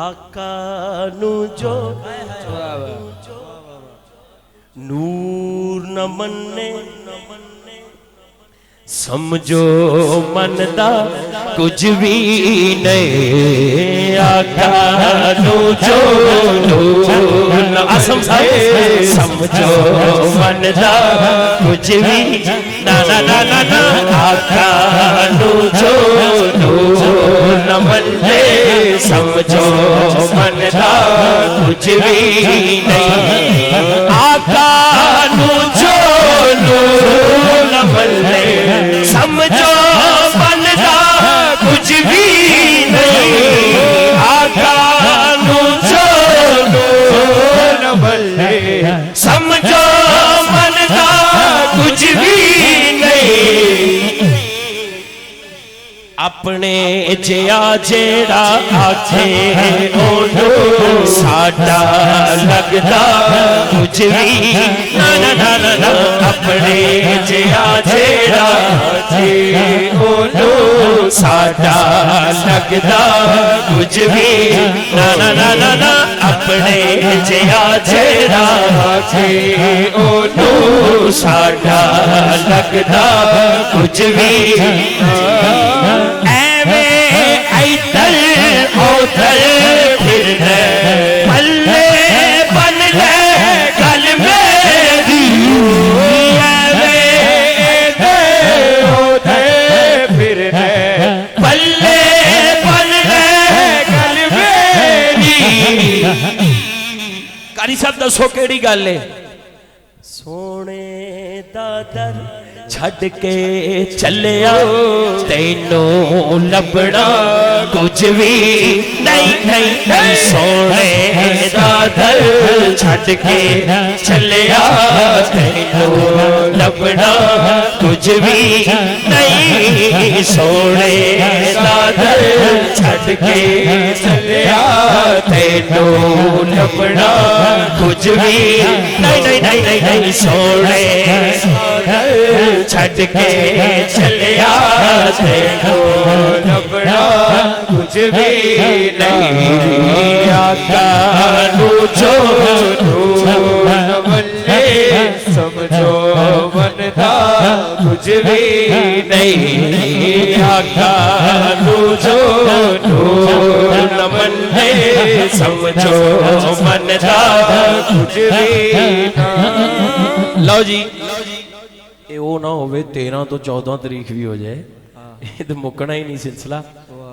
आका नू जो नूर न मन्ने समझो मन दा कुछ भी नहीं। आका नू जो नूर न समझो मन दा कुछ भी ना ना ना ना ना। आका नू जो नूर न मन्ने समझो मन दा कुछ भी नहीं। आका नू जो नूर न मन्ने समझो मन दा कुछ भी नहीं। आका नू जो नूर न मन्ने समझो मन दा कुछ भी नहीं। अपने जिया जेड़ा आखे ओनू साडा लगदा कुछ भी ना ना ना ना ना। अपने जिया जेड़ा आखे ओनू साडा लगदा कुछ भी ना ना ना ना ना। अपने जिया जेड़ा आखे ओनू साडा लगदा कुछ भी उधर फिर पल्ले बन गए गल मेरी। उधर फिर पल्ले बन गए गल मेरी। कारी साहब दसो केड़ी गल है। सोने दा दर छड़ के चलिया तेनू लभना कुछ भी नहीं नहीं नहीं। सोने दा दर छड़ के चलिया तेनू लभना कुछ भी नहीं। सोने दा दर छड़ के चलिया तेनू लभना कुछ भी नहीं नहीं नहीं नहीं नहीं। सोने छड़ के चलिया तेनू लभना कुछ भी नहीं। आका नू जो नूर न मन्ने समझो मन दा कुछ भी नहीं। आका नू जो नूर न मन्ने समझो मन दा कुछ भी नहीं। लो जी ये ना हो 13 तो 14 तारीख भी हो जाए, ये तो मुकना ही नहीं सिलसिला।